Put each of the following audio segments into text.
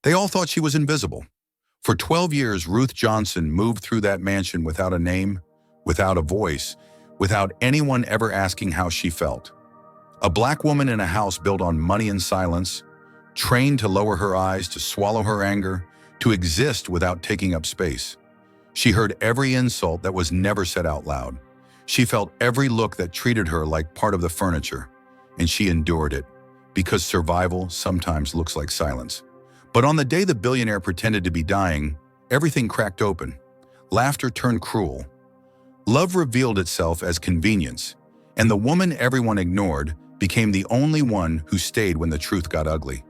They all thought she was invisible. For 12 years, Ruth Johnson moved through that mansion without a name, without a voice, without anyone ever asking how she felt. A black woman in a house built on money and silence, trained to lower her eyes, to swallow her anger, to exist without taking up space. She heard every insult that was never said out loud. She felt every look that treated her like part of the furniture, and she endured it, because survival sometimes looks like silence. But on the day the billionaire pretended to be dying, everything cracked open. Laughter turned cruel. Love revealed itself as convenience, and the woman everyone ignored became the only one who stayed when the truth got ugly.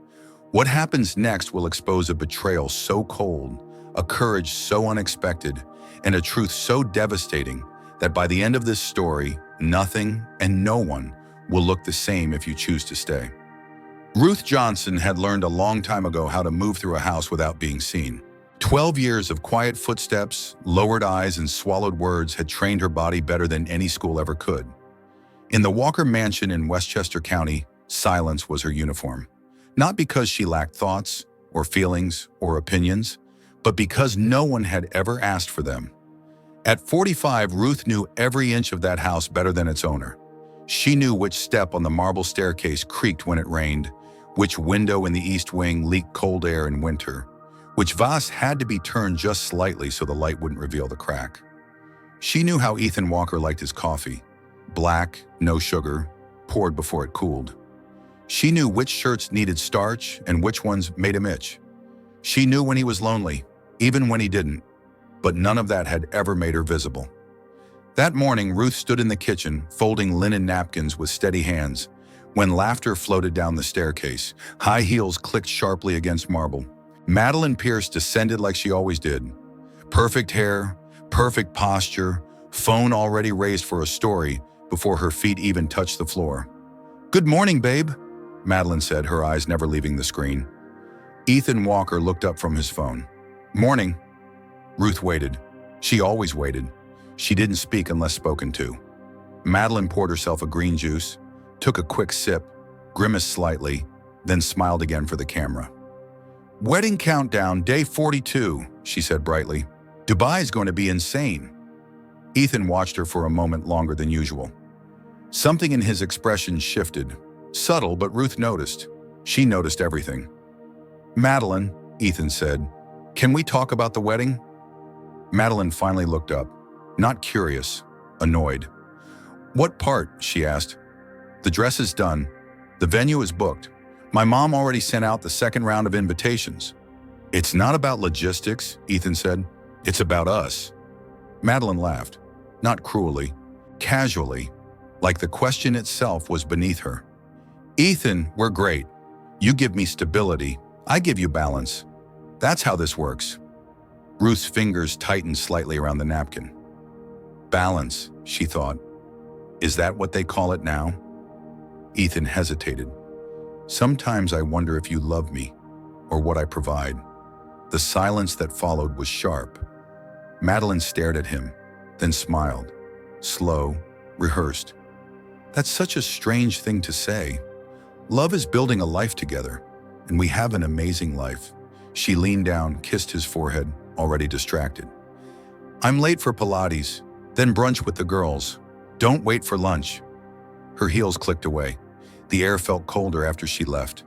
What happens next will expose a betrayal so cold, a courage so unexpected, and a truth so devastating that by the end of this story, nothing and no one will look the same if you choose to stay. Ruth Johnson had learned a long time ago how to move through a house without being seen. 12 years of quiet footsteps, lowered eyes, and swallowed words had trained her body better than any school ever could. In the Walker Mansion in Westchester County, silence was her uniform. Not because she lacked thoughts, or feelings, or opinions, but because no one had ever asked for them. At 45, Ruth knew every inch of that house better than its owner. She knew which step on the marble staircase creaked when it rained, which window in the east wing leaked cold air in winter, which vase had to be turned just slightly so the light wouldn't reveal the crack. She knew how Ethan Walker liked his coffee. Black, no sugar, poured before it cooled. She knew which shirts needed starch and which ones made him itch. She knew when he was lonely, even when he didn't, but none of that had ever made her visible. That morning, Ruth stood in the kitchen, folding linen napkins with steady hands, when laughter floated down the staircase. High heels clicked sharply against marble. Madeline Pierce descended like she always did. Perfect hair, perfect posture, phone already raised for a story before her feet even touched the floor. "Good morning, babe," Madeline said, her eyes never leaving the screen. Ethan Walker looked up from his phone. "Morning." Ruth waited. She always waited. She didn't speak unless spoken to. Madeline poured herself a green juice, took a quick sip, grimaced slightly, then smiled again for the camera. "Wedding countdown, day 42, she said brightly. "Dubai's going to be insane." Ethan watched her for a moment longer than usual. Something in his expression shifted. Subtle, but Ruth noticed. She noticed everything. "Madeline," Ethan said, "can we talk about the wedding?" Madeline finally looked up, not curious, annoyed. "What part?" she asked. "The dress is done. The venue is booked. My mom already sent out the second round of invitations." "It's not about logistics," Ethan said. "It's about us." Madeline laughed, not cruelly, casually, like the question itself was beneath her. "Ethan, we're great. You give me stability. I give you balance. That's how this works." Ruth's fingers tightened slightly around the napkin. Balance, she thought. Is that what they call it now? Ethan hesitated. "Sometimes I wonder if you love me, or what I provide." The silence that followed was sharp. Madeline stared at him, then smiled. Slow, rehearsed. "That's such a strange thing to say. Love is building a life together, and we have an amazing life." She leaned down, kissed his forehead, already distracted. "I'm late for Pilates, then brunch with the girls. Don't wait for lunch." Her heels clicked away. The air felt colder after she left.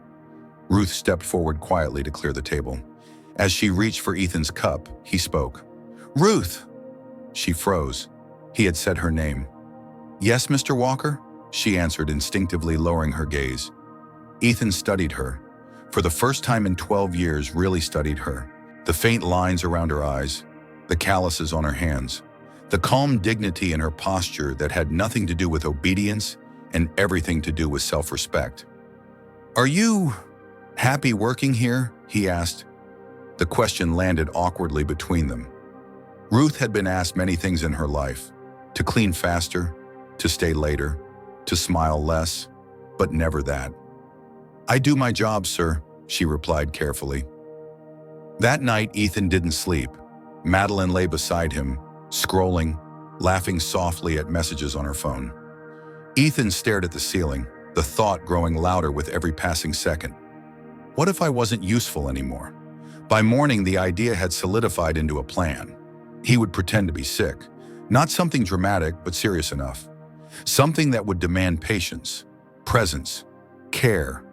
Ruth stepped forward quietly to clear the table. As she reached for Ethan's cup, he spoke. "Ruth!" She froze. He had said her name. "Yes, Mr. Walker?" she answered, instinctively lowering her gaze. Ethan studied her. For the first time in 12 years, really studied her. The faint lines around her eyes, the calluses on her hands, the calm dignity in her posture that had nothing to do with obedience and everything to do with self-respect. "Are you happy working here?" he asked. The question landed awkwardly between them. Ruth had been asked many things in her life: to clean faster, to stay later, to smile less, but never that. "I do my job, sir," she replied carefully. That night, Ethan didn't sleep. Madeline lay beside him, scrolling, laughing softly at messages on her phone. Ethan stared at the ceiling, the thought growing louder with every passing second. What if I wasn't useful anymore? By morning, the idea had solidified into a plan. He would pretend to be sick, not something dramatic but serious enough. Something that would demand patience, presence, care.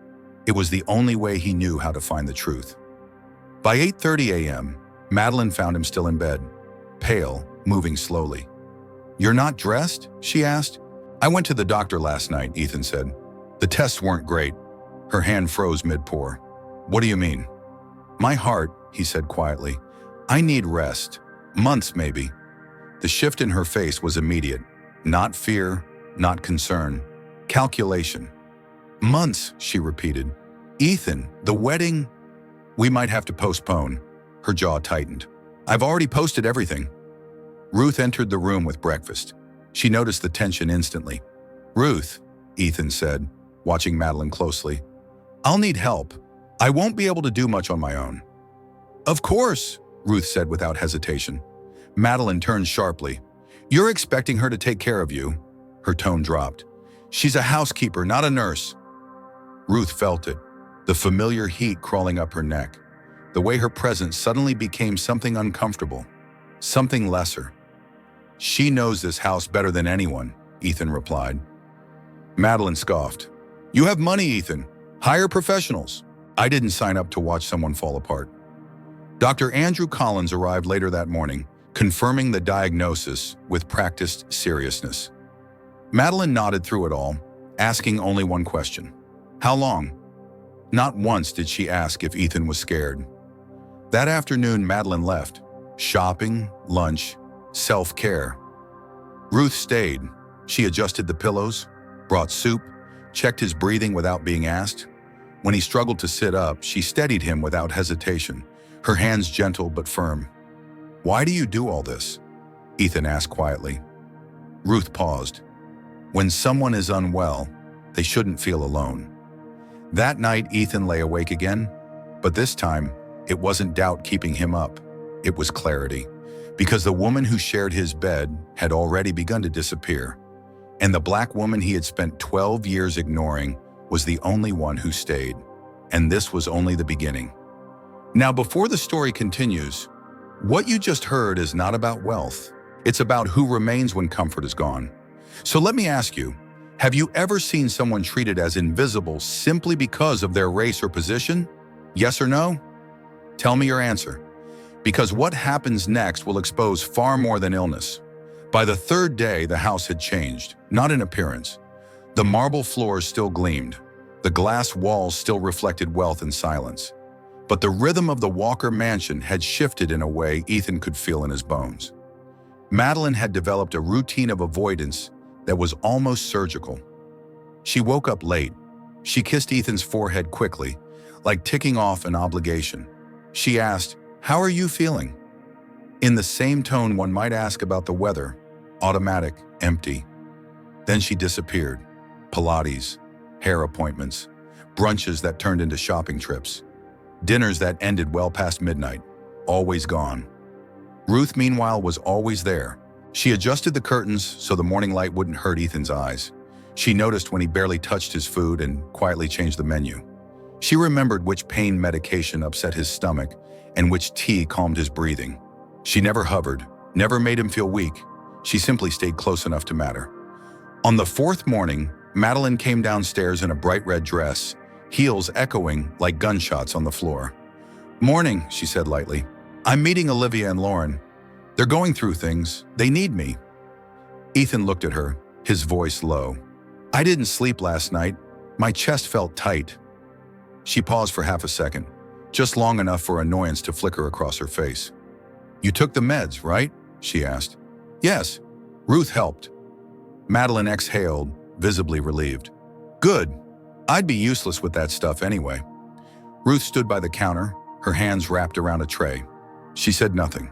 It was the only way he knew how to find the truth. By 8:30 a.m., Madeline found him still in bed, pale, moving slowly. "You're not dressed?" she asked. "I went to the doctor last night," Ethan said. "The tests weren't great." Her hand froze mid-pour. "What do you mean?" "My heart," he said quietly. "I need rest. Months, maybe." The shift in her face was immediate. Not fear, not concern. Calculation. "Months," she repeated. "Ethan, the wedding?" "We might have to postpone." Her jaw tightened. "I've already posted everything." Ruth entered the room with breakfast. She noticed the tension instantly. "Ruth," Ethan said, watching Madeline closely, "I'll need help. I won't be able to do much on my own." "Of course," Ruth said without hesitation. Madeline turned sharply. "You're expecting her to take care of you." Her tone dropped. "She's a housekeeper, not a nurse." Ruth felt it, the familiar heat crawling up her neck, the way her presence suddenly became something uncomfortable, something lesser. "She knows this house better than anyone," Ethan replied. Madeline scoffed. "You have money, Ethan. Hire professionals." "I didn't sign up to watch someone fall apart." Dr. Andrew Collins arrived later that morning, confirming the diagnosis with practiced seriousness. Madeline nodded through it all, asking only one question. "How long?" Not once did she ask if Ethan was scared. That afternoon, Madeline left. Shopping, lunch, self-care. Ruth stayed. She adjusted the pillows, brought soup, checked his breathing without being asked. When he struggled to sit up, she steadied him without hesitation, her hands gentle but firm. "Why do you do all this?" Ethan asked quietly. Ruth paused. When someone is unwell, they shouldn't feel alone. That night, Ethan lay awake again, but this time, it wasn't doubt keeping him up. It was clarity, because the woman who shared his bed had already begun to disappear, and the black woman he had spent 12 years ignoring was the only one who stayed, and this was only the beginning. Now, before the story continues, what you just heard is not about wealth. It's about who remains when comfort is gone. So let me ask you, have you ever seen someone treated as invisible simply because of their race or position? Yes or no? Tell me your answer. Because what happens next will expose far more than illness. By the third day, the house had changed, not in appearance. The marble floors still gleamed. The glass walls still reflected wealth and silence. But the rhythm of the Walker mansion had shifted in a way Ethan could feel in his bones. Madeline had developed a routine of avoidance that was almost surgical. She woke up late. She kissed Ethan's forehead quickly, like ticking off an obligation. She asked, "How are you feeling?" In the same tone one might ask about the weather, automatic, empty. Then she disappeared. Pilates, hair appointments, brunches that turned into shopping trips, dinners that ended well past midnight, always gone. Ruth, meanwhile, was always there. She adjusted the curtains so the morning light wouldn't hurt Ethan's eyes. She noticed when he barely touched his food and quietly changed the menu. She remembered which pain medication upset his stomach and which tea calmed his breathing. She never hovered, never made him feel weak. She simply stayed close enough to matter. On the fourth morning, Madeline came downstairs in a bright red dress, heels echoing like gunshots on the floor. "Morning," she said lightly. "I'm meeting Olivia and Lauren. They're going through things. They need me." Ethan looked at her, his voice low. "I didn't sleep last night. My chest felt tight." She paused for half a second, just long enough for annoyance to flicker across her face. "You took the meds, right?" she asked. "Yes." Ruth helped. Madeline exhaled, visibly relieved. "Good. I'd be useless with that stuff anyway." Ruth stood by the counter, her hands wrapped around a tray. She said nothing.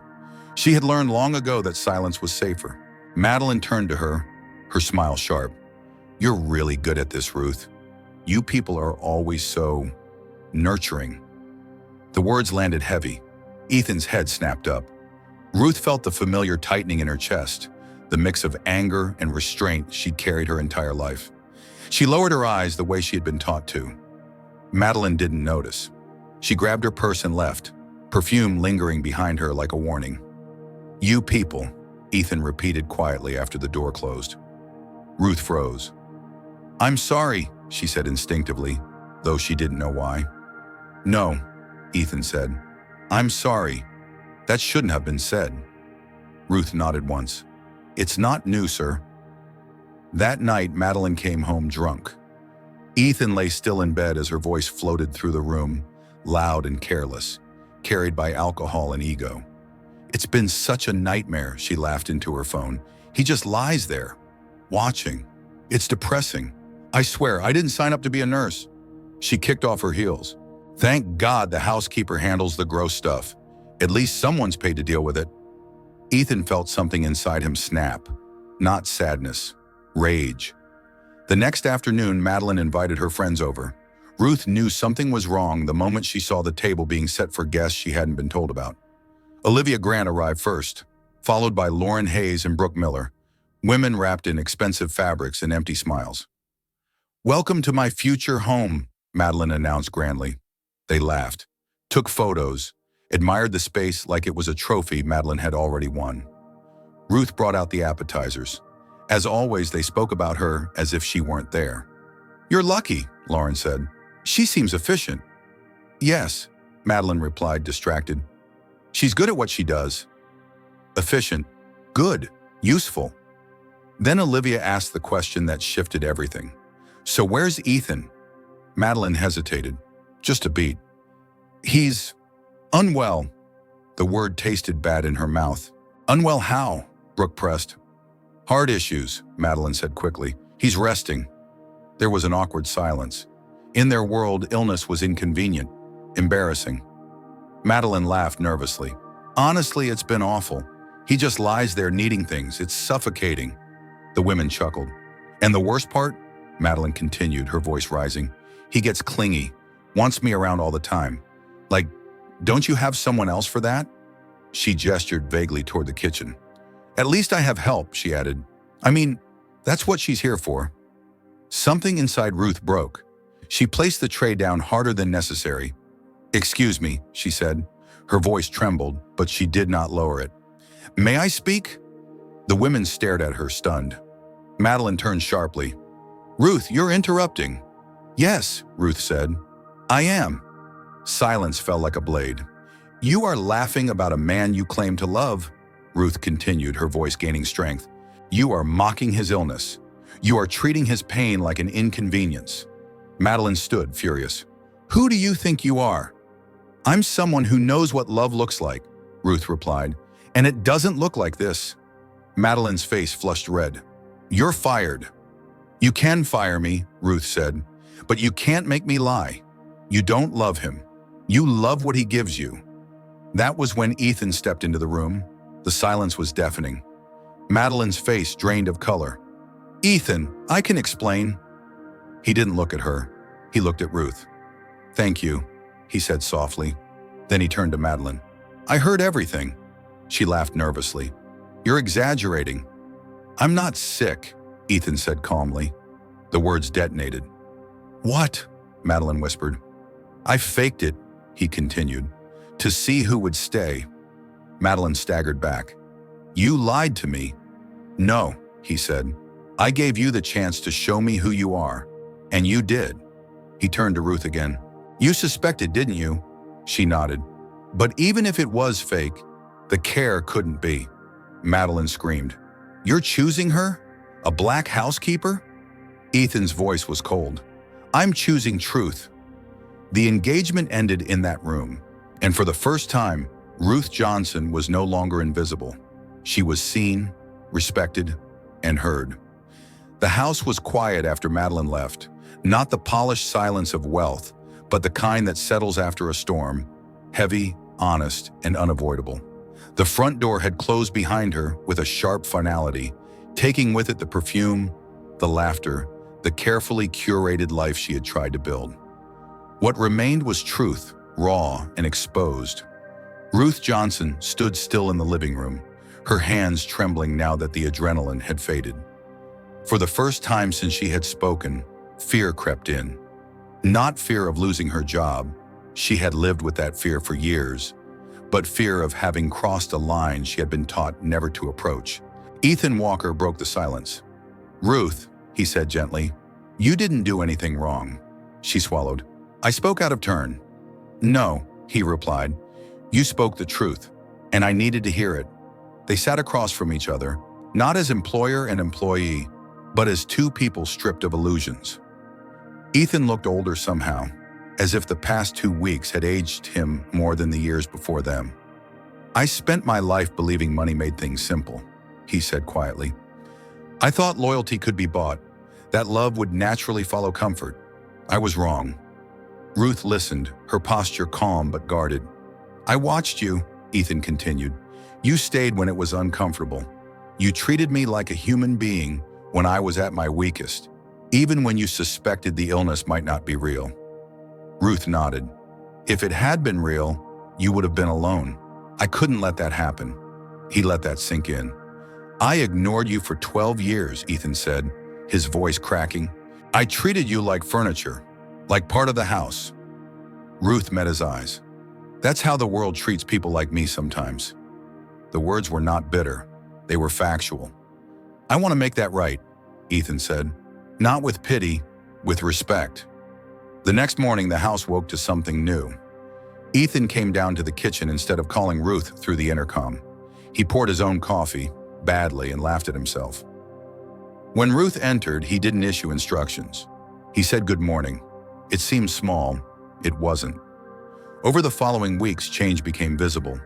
She had learned long ago that silence was safer. Madeline turned to her, her smile sharp. "You're really good at this, Ruth. You people are always so nurturing." The words landed heavy. Ethan's head snapped up. Ruth felt the familiar tightening in her chest, the mix of anger and restraint she'd carried her entire life. She lowered her eyes the way she had been taught to. Madeline didn't notice. She grabbed her purse and left, perfume lingering behind her like a warning. "You people," Ethan repeated quietly after the door closed. Ruth froze. "I'm sorry," she said instinctively, though she didn't know why. "No," Ethan said. "I'm sorry. That shouldn't have been said." Ruth nodded once. "It's not new, sir." That night, Madeline came home drunk. Ethan lay still in bed as her voice floated through the room, loud and careless, carried by alcohol and ego. "It's been such a nightmare," she laughed into her phone. "He just lies there, watching. It's depressing. I swear, I didn't sign up to be a nurse." She kicked off her heels. "Thank God the housekeeper handles the gross stuff. At least someone's paid to deal with it." Ethan felt something inside him snap. Not sadness, rage. The next afternoon, Madeline invited her friends over. Ruth knew something was wrong the moment she saw the table being set for guests she hadn't been told about. Olivia Grant arrived first, followed by Lauren Hayes and Brooke Miller, women wrapped in expensive fabrics and empty smiles. "Welcome to my future home," Madeline announced grandly. They laughed, took photos, admired the space like it was a trophy Madeline had already won. Ruth brought out the appetizers. As always, they spoke about her as if she weren't there. "You're lucky," Lauren said. "She seems efficient." "Yes," Madeline replied, distracted. "She's good at what she does." Efficient, good, useful. Then Olivia asked the question that shifted everything. "So where's Ethan?" Madeline hesitated, just a beat. "He's unwell." The word tasted bad in her mouth. "Unwell how?" Brooke pressed. "Heart issues," Madeline said quickly. "He's resting." There was an awkward silence. In their world, illness was inconvenient, embarrassing. Madeline laughed nervously. "Honestly, it's been awful. He just lies there needing things. It's suffocating." The women chuckled. "And the worst part?" Madeline continued, her voice rising. "He gets clingy, wants me around all the time. Like, don't you have someone else for that?" She gestured vaguely toward the kitchen. "At least I have help," she added. "I mean, that's what she's here for." Something inside Ruth broke. She placed the tray down harder than necessary. "Excuse me," she said. Her voice trembled, but she did not lower it. "May I speak?" The women stared at her, stunned. Madeline turned sharply. "Ruth, you're interrupting." "Yes," Ruth said. "I am." Silence fell like a blade. "You are laughing about a man you claim to love," Ruth continued, her voice gaining strength. "You are mocking his illness. You are treating his pain like an inconvenience." Madeline stood, furious. "Who do you think you are?" "I'm someone who knows what love looks like," Ruth replied, "and it doesn't look like this." Madeline's face flushed red. "You're fired." "You can fire me," Ruth said, "but you can't make me lie. You don't love him. You love what he gives you." That was when Ethan stepped into the room. The silence was deafening. Madeline's face drained of color. "Ethan, I can explain." He didn't look at her. He looked at Ruth. "Thank you," he said softly. Then he turned to Madeline. "I heard everything." She laughed nervously. "You're exaggerating." "I'm not sick," Ethan said calmly. The words detonated. "What?" Madeline whispered. "I faked it," he continued, "to see who would stay." Madeline staggered back. "You lied to me." "No," he said. "I gave you the chance to show me who you are, and you did." He turned to Ruth again. "You suspected, didn't you?" She nodded. "But even if it was fake, the care couldn't be." Madeline screamed. "You're choosing her? A black housekeeper?" Ethan's voice was cold. "I'm choosing truth." The engagement ended in that room, and for the first time, Ruth Johnson was no longer invisible. She was seen, respected, and heard. The house was quiet after Madeline left, not the polished silence of wealth, but the kind that settles after a storm, heavy, honest, and unavoidable. The front door had closed behind her with a sharp finality, taking with it the perfume, the laughter, the carefully curated life she had tried to build. What remained was truth, raw and exposed. Ruth Johnson stood still in the living room, her hands trembling now that the adrenaline had faded. For the first time since she had spoken, fear crept in. Not fear of losing her job. She had lived with that fear for years. but fear of having crossed a line she had been taught never to approach. Ethan Walker broke the silence. "Ruth," he said gently, "you didn't do anything wrong." She swallowed. "I spoke out of turn." "No," he replied. "You spoke the truth, and I needed to hear it." They sat across from each other, not as employer and employee, but as two people stripped of illusions. Ethan looked older somehow, as if the past 2 weeks had aged him more than the years before them. "I spent my life believing money made things simple," he said quietly. "I thought loyalty could be bought, that love would naturally follow comfort. I was wrong." Ruth listened, her posture calm but guarded. "I watched you," Ethan continued. "You stayed when it was uncomfortable. You treated me like a human being when I was at my weakest, even when you suspected the illness might not be real." Ruth nodded. "If it had been real, you would have been alone. I couldn't let that happen." He let that sink in. "I ignored you for 12 years, Ethan said, his voice cracking. "I treated you like furniture, like part of the house." Ruth met his eyes. "That's how the world treats people like me sometimes." The words were not bitter. They were factual. "I want to make that right," Ethan said. "Not with pity, with respect." The next morning, the house woke to something new. Ethan came down to the kitchen instead of calling Ruth through the intercom. He poured his own coffee, badly, and laughed at himself. When Ruth entered, he didn't issue instructions. He said good morning. It seemed small. It wasn't. Over the following weeks, change became visible.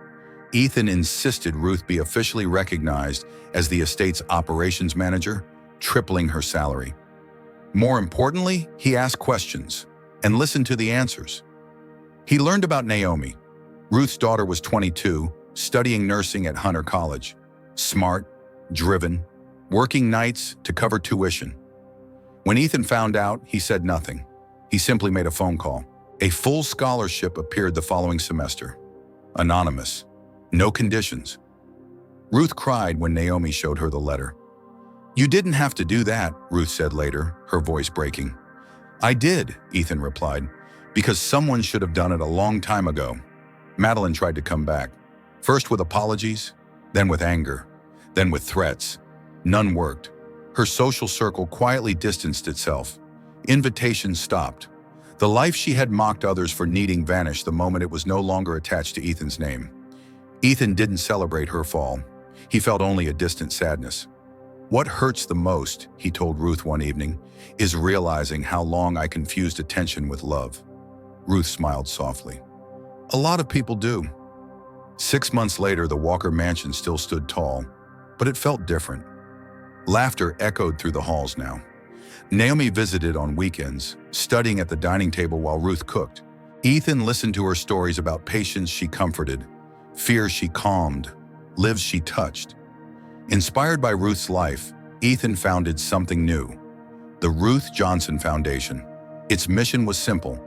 Ethan insisted Ruth be officially recognized as the estate's operations manager, tripling her salary. More importantly, he asked questions and listened to the answers. He learned about Naomi. Ruth's daughter was 22, studying nursing at Hunter College. Smart, driven, working nights to cover tuition. When Ethan found out, he said nothing. He simply made a phone call. A full scholarship appeared the following semester. Anonymous. No conditions. Ruth cried when Naomi showed her the letter. "You didn't have to do that," Ruth said later, her voice breaking. "I did," Ethan replied, "because someone should have done it a long time ago." Madeline tried to come back, first with apologies, then with anger, then with threats. None worked. Her social circle quietly distanced itself. Invitations stopped. The life she had mocked others for needing vanished the moment it was no longer attached to Ethan's name. Ethan didn't celebrate her fall. He felt only a distant sadness. "What hurts the most," he told Ruth one evening, "is realizing how long I confused attention with love." Ruth smiled softly. "A lot of people do." 6 months later, the Walker mansion still stood tall, but it felt different. Laughter echoed through the halls now. Naomi visited on weekends, studying at the dining table while Ruth cooked. Ethan listened to her stories about patients she comforted, fears she calmed, lives she touched. Inspired by Ruth's life, Ethan founded something new, the Ruth Johnson Foundation. Its mission was simple: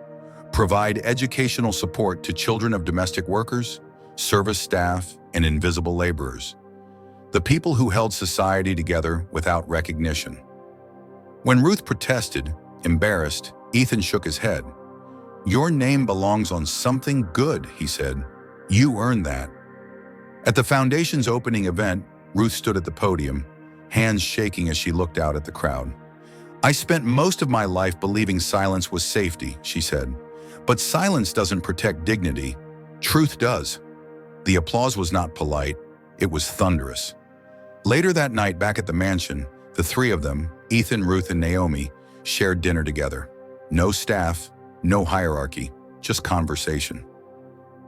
provide educational support to children of domestic workers, service staff, and invisible laborers, the people who held society together without recognition. When Ruth protested, embarrassed, Ethan shook his head. "Your name belongs on something good," he said. "You earned that." At the foundation's opening event, Ruth stood at the podium, hands shaking as she looked out at the crowd. "I spent most of my life believing silence was safety," she said. "But silence doesn't protect dignity. Truth does." The applause was not polite, it was thunderous. Later that night, back at the mansion, the three of them, Ethan, Ruth, and Naomi, shared dinner together. No staff, no hierarchy, just conversation.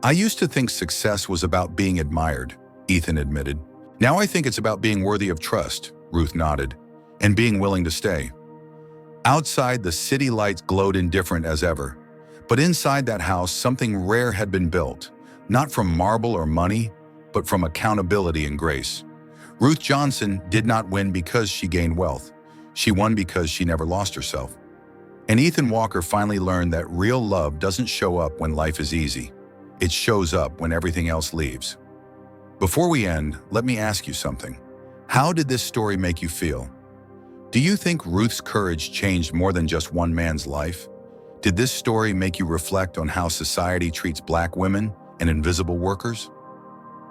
"I used to think success was about being admired," Ethan admitted. "Now I think it's about being worthy of trust," Ruth nodded, "and being willing to stay." Outside, the city lights glowed indifferent as ever. But inside that house, something rare had been built, not from marble or money, but from accountability and grace. Ruth Johnson did not win because she gained wealth. She won because she never lost herself. And Ethan Walker finally learned that real love doesn't show up when life is easy. It shows up when everything else leaves. Before we end, let me ask you something. How did this story make you feel? Do you think Ruth's courage changed more than just one man's life? Did this story make you reflect on how society treats Black women and invisible workers?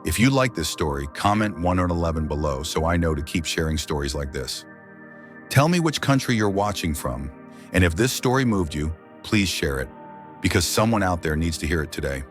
If you like this story, comment 1 or 11 below so I know to keep sharing stories like this. Tell me which country you're watching from, and if this story moved you, please share it, because someone out there needs to hear it today.